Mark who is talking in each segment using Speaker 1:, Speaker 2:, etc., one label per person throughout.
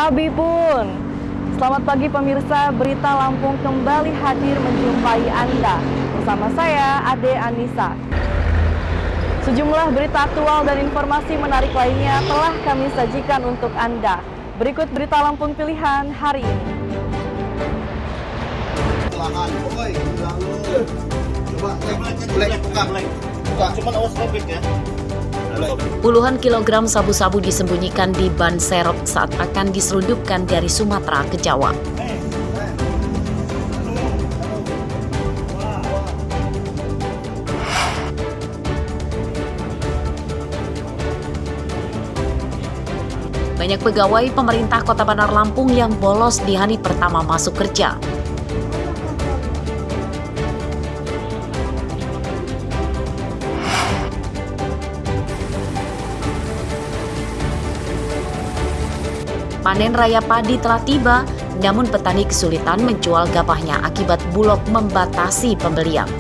Speaker 1: Sabi pun. Selamat pagi pemirsa, Berita Lampung kembali hadir menjumpai Anda. Bersama saya, Ade Anissa. Sejumlah berita aktual dan informasi menarik lainnya telah kami sajikan untuk Anda. Berikut Berita Lampung pilihan hari ini.
Speaker 2: Puluhan kilogram sabu-sabu disembunyikan di ban serep saat akan diselundupkan dari Sumatera ke Jawa. Banyak pegawai pemerintah Kota Bandar Lampung yang bolos di hari pertama masuk kerja. Panen raya padi telah tiba, namun petani kesulitan menjual gabahnya akibat Bulog membatasi pembelian.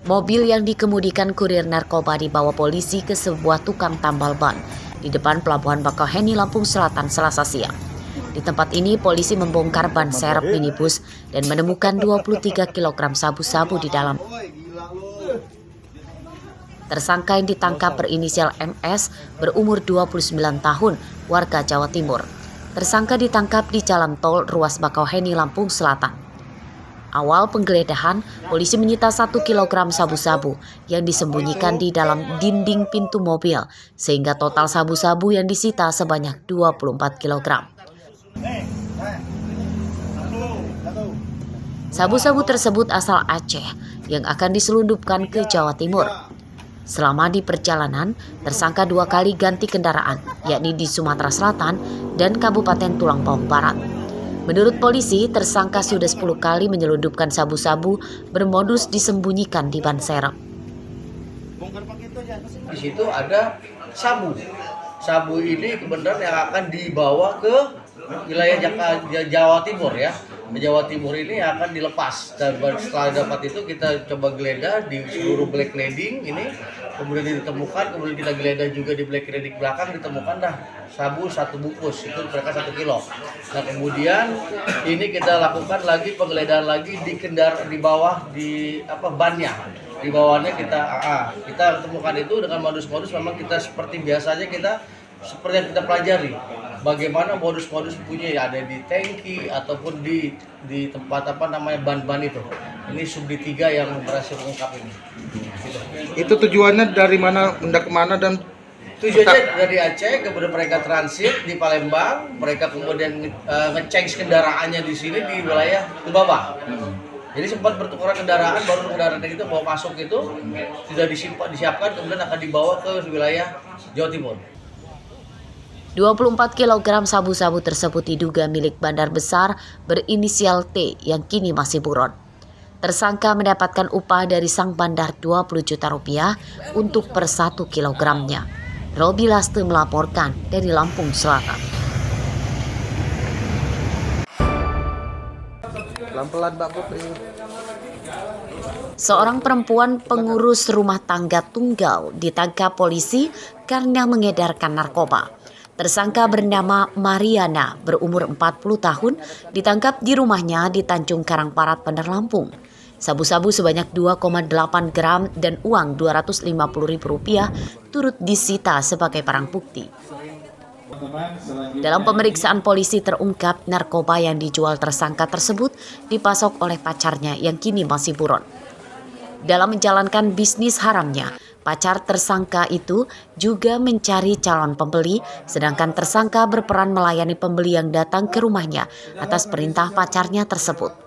Speaker 2: Mobil yang dikemudikan kurir narkoba dibawa polisi ke sebuah tukang tambal ban di depan Pelabuhan Bakauheni, Lampung Selatan, Selasa siang. Di tempat ini, polisi membongkar ban serep minibus dan menemukan 23 kg sabu-sabu di dalam. Tersangka yang ditangkap berinisial MS, berumur 29 tahun, warga Jawa Timur. Tersangka ditangkap di Jalan Tol Ruas Bakauheni, Lampung Selatan. Awal penggeledahan, polisi menyita 1 kg sabu-sabu yang disembunyikan di dalam dinding pintu mobil, sehingga total sabu-sabu yang disita sebanyak 24 kg. Sabu-sabu tersebut asal Aceh yang akan diselundupkan ke Jawa Timur. Selama di perjalanan, tersangka 2 kali ganti kendaraan, yakni di Sumatera Selatan dan Kabupaten Tulang Bawang Barat. Menurut polisi, tersangka sudah 10 kali menyelundupkan sabu-sabu bermodus disembunyikan di ban serep.
Speaker 3: Di situ ada sabu. Sabu ini kebenaran yang akan dibawa ke wilayah Jawa Timur ya. Jawa Timur ini akan dilepas. Dan setelah dapat itu kita coba geledah di seluruh black clothing ini. Kemudian ditemukan, kemudian kita geledah juga di black clothing belakang, ditemukan dah sabu 1 bungkus, itu mereka 1 kilo. Nah kemudian ini kita lakukan lagi penggeledahan lagi di bawah bannya. Di bawahnya kita temukan itu dengan modus-modus memang kita seperti biasanya seperti yang kita pelajari. Bagaimana modus-modus punya ada di tangki ataupun di tempat ban-ban itu. Ini subdit 3 yang berhasil mengungkap ini. Gitu.
Speaker 4: Itu tujuannya dari mana, hendak kemana dan
Speaker 3: tujuannya dari Aceh, kemudian mereka transit di Palembang, mereka kemudian nge-change kendaraannya di sini di wilayah Tubaba. Jadi sempat bertukaran kendaraan, baru kendaraan itu bawa masuk itu sudah disiapkan, kemudian akan dibawa ke wilayah Jawa Timur.
Speaker 2: 24 kg sabu-sabu tersebut diduga milik bandar besar berinisial T yang kini masih buron. Tersangka mendapatkan upah dari sang bandar 20 juta rupiah untuk per 1 kilogramnya. Robi Laste melaporkan dari Lampung Selatan.
Speaker 4: pelan-pelan Mbak Putri.
Speaker 2: Seorang perempuan pengurus rumah tangga tunggal ditangkap polisi karena mengedarkan narkoba. Tersangka bernama Mariana, berumur 40 tahun, ditangkap di rumahnya di Tanjung Karangparat, Bandar Lampung. Sabu-sabu sebanyak 2,8 gram dan uang Rp250.000 turut disita sebagai barang bukti. Dalam pemeriksaan polisi terungkap narkoba yang dijual tersangka tersebut dipasok oleh pacarnya yang kini masih buron. Dalam menjalankan bisnis haramnya, pacar tersangka itu juga mencari calon pembeli, sedangkan tersangka berperan melayani pembeli yang datang ke rumahnya atas perintah pacarnya tersebut.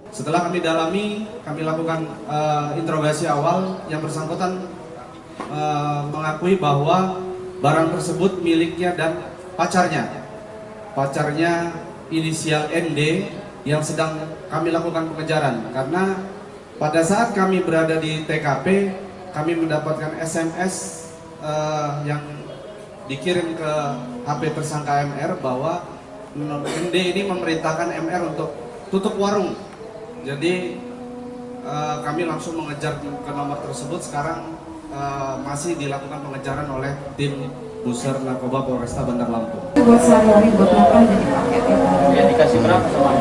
Speaker 5: Setelah kami dalami, kami lakukan interogasi awal, yang bersangkutan mengakui bahwa barang tersebut miliknya dan pacarnya. Pacarnya inisial ND yang sedang kami lakukan pengejaran, karena pada saat kami berada di TKP, kami mendapatkan SMS yang dikirim ke HP tersangka MR bahwa MD ini memerintahkan MR untuk tutup warung. Jadi kami langsung mengejar ke nomor tersebut. Sekarang masih dilakukan pengejaran oleh tim Pusar Narkoba Polresta Bandar Lampung.
Speaker 6: Buat sehari-hari buat makan jadi paket ya.
Speaker 3: Ya dikasih berapa sama?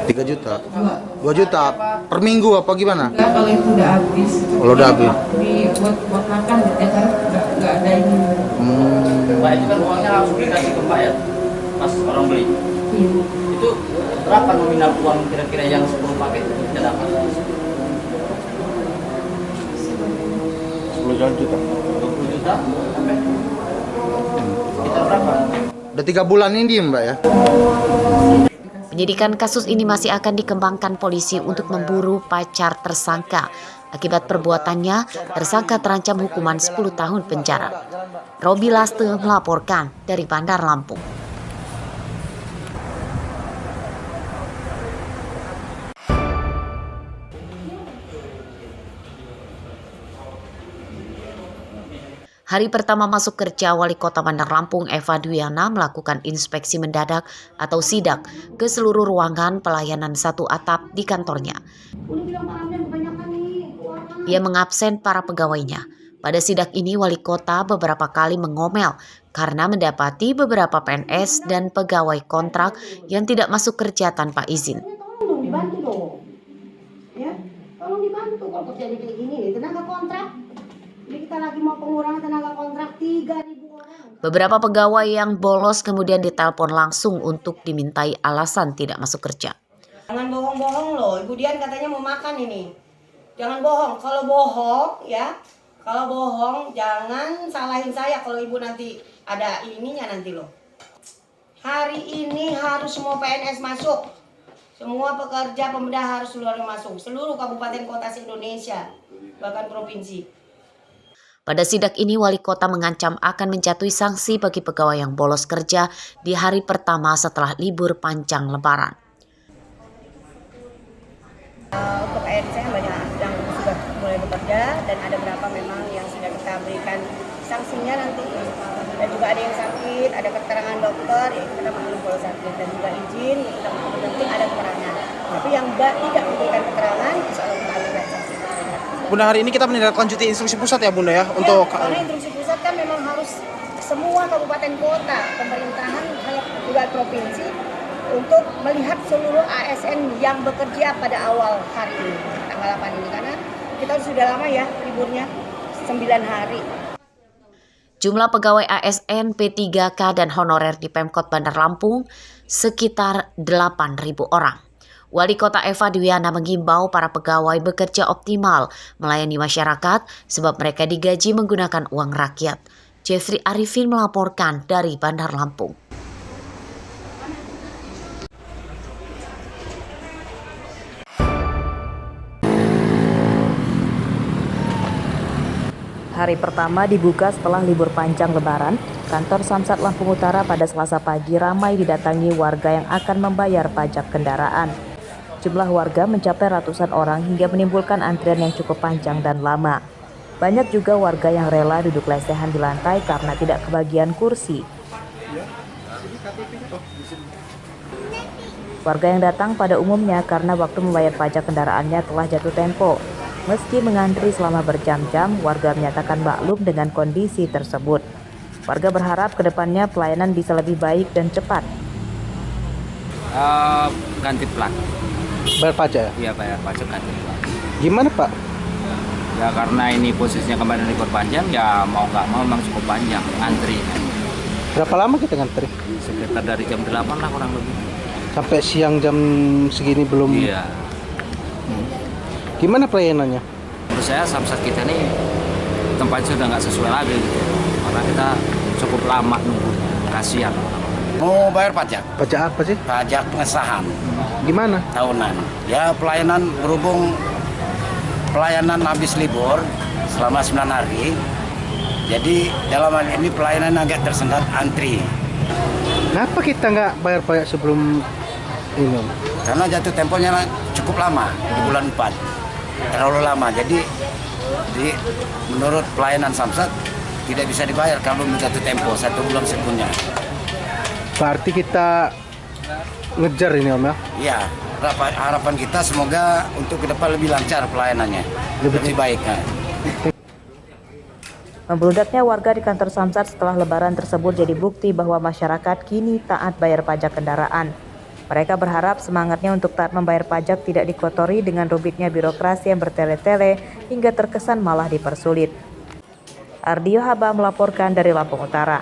Speaker 4: 3 juta. 2 juta per minggu apa gimana?
Speaker 6: Enggak, kalau itu udah habis.
Speaker 4: Kalau udah habis.
Speaker 6: Buat makan gitu ya kan enggak ada ini.
Speaker 3: Mbak itu kan uangnya langsung dikasih ke Mbak ya, pas orang beli.
Speaker 6: Iya.
Speaker 3: Itu berapa nominal uang kira-kira yang 10 paket kita dapat?
Speaker 4: 10 juta.
Speaker 3: 20 juta sampai kita berapa?
Speaker 4: Udah 3 bulan ini Mbak ya.
Speaker 2: Penyidikan kasus ini masih akan dikembangkan polisi untuk memburu pacar tersangka. Akibat perbuatannya, tersangka terancam hukuman 10 tahun penjara. Robi Laste melaporkan dari Bandar Lampung. Hari pertama masuk kerja, Wali Kota Bandar Lampung Eva Dwiana melakukan inspeksi mendadak atau sidak ke seluruh ruangan pelayanan satu atap di kantornya. Ia mengabsen para pegawainya. Pada sidak ini, Wali Kota beberapa kali mengomel karena mendapati beberapa PNS dan pegawai kontrak yang tidak masuk kerja tanpa izin.
Speaker 7: Tolong dibantu dong, ya, tolong dibantu kalau terjadi kayak gini nih, tenaga kontrak. Jadi kita lagi mau pengurangan tenaga kontrak 3.000 orang.
Speaker 2: Beberapa pegawai yang bolos kemudian ditelepon langsung untuk dimintai alasan tidak masuk kerja.
Speaker 7: Jangan bohong-bohong loh, Ibu Dian katanya mau makan ini. Jangan bohong, kalau bohong ya, kalau bohong jangan salahin saya kalau Ibu nanti ada ininya nanti loh. Hari ini harus semua PNS masuk. Semua pekerja pemuda harus seluruhnya masuk. Seluruh kabupaten kota se-Indonesia, bahkan provinsi.
Speaker 2: Pada sidak ini, Wali Kota mengancam akan menjatuhi sanksi bagi pegawai yang bolos kerja di hari pertama setelah libur panjang Lebaran.
Speaker 7: Untuk PNS banyak yang sudah mulai bekerja dan ada berapa memang yang sudah kita berikan sanksinya nanti. Dan juga ada yang sakit, ada keterangan dokter, ya kita mengambil kalau sakit dan juga izin, ya kita penting ada keterangan. Tapi yang tidak memberikan keterangan, insya Allah kita ambil sanksi.
Speaker 8: Bunda, hari ini kita menindaklanjuti instruksi pusat ya Bunda ya, untuk
Speaker 7: karena instruksi pusat kan memang harus semua kabupaten kota, pemerintahan, juga provinsi untuk melihat seluruh ASN yang bekerja pada awal hari ini, tanggal 8 ini, karena kita sudah lama ya liburnya 9 hari.
Speaker 2: Jumlah pegawai ASN, P3K dan honorer di Pemkot Bandar Lampung sekitar 8.000 orang. Wali Kota Eva Dwiana mengimbau para pegawai bekerja optimal melayani masyarakat sebab mereka digaji menggunakan uang rakyat. Jeffrey Arifin melaporkan dari Bandar Lampung.
Speaker 1: Hari pertama dibuka setelah libur panjang Lebaran, kantor Samsat Lampung Utara pada Selasa pagi ramai didatangi warga yang akan membayar pajak kendaraan. Jumlah warga mencapai ratusan orang hingga menimbulkan antrian yang cukup panjang dan lama. Banyak juga warga yang rela duduk lesehan di lantai karena tidak kebagian kursi. Warga yang datang pada umumnya karena waktu membayar pajak kendaraannya telah jatuh tempo. Meski mengantri selama berjam-jam, warga menyatakan maklum dengan kondisi tersebut. Warga berharap kedepannya pelayanan bisa lebih baik dan cepat.
Speaker 9: Ganti plat.
Speaker 4: Bayar pajak ya?
Speaker 9: Iya, bayar pajak ganti plat.
Speaker 4: Gimana Pak?
Speaker 9: Ya karena ini posisinya kemarin libur panjang, ya mau nggak mau memang cukup panjang ngantri.
Speaker 4: Berapa lama kita ngantri?
Speaker 9: Sekitar dari jam 8 lah kurang lebih.
Speaker 4: Sampai siang jam segini belum?
Speaker 9: Iya.
Speaker 4: Gimana pelayanannya?
Speaker 9: Menurut saya Samsat kita ini tempatnya sudah nggak sesuai lagi gitu. Karena kita cukup lama nunggu, kasihan.
Speaker 10: Mau bayar pajak.
Speaker 4: Pajak apa sih?
Speaker 10: Pajak pengesahan
Speaker 4: Gimana?
Speaker 10: tahunan. Ya pelayanan berhubung pelayanan habis libur selama 9 hari. Jadi dalam hal ini pelayanan agak tersendat antri.
Speaker 4: Kenapa kita nggak bayar pajak sebelum ini?
Speaker 10: Karena jatuh temponya cukup lama di bulan 4. Terlalu lama. Jadi Jadi menurut pelayanan Samsat tidak bisa dibayar kalau jatuh tempo 1 bulan sebelumnya.
Speaker 8: Berarti kita ngejar ini Om ya?
Speaker 10: Iya, harapan kita semoga untuk ke depan lebih lancar pelayanannya, lebih baik.
Speaker 2: Membludaknya warga di kantor Samsat setelah Lebaran tersebut jadi bukti bahwa masyarakat kini taat bayar pajak kendaraan. Mereka berharap semangatnya untuk taat membayar pajak tidak dikotori dengan rumitnya birokrasi yang bertele-tele hingga terkesan malah dipersulit. Ardio Haba melaporkan dari Lampung Utara.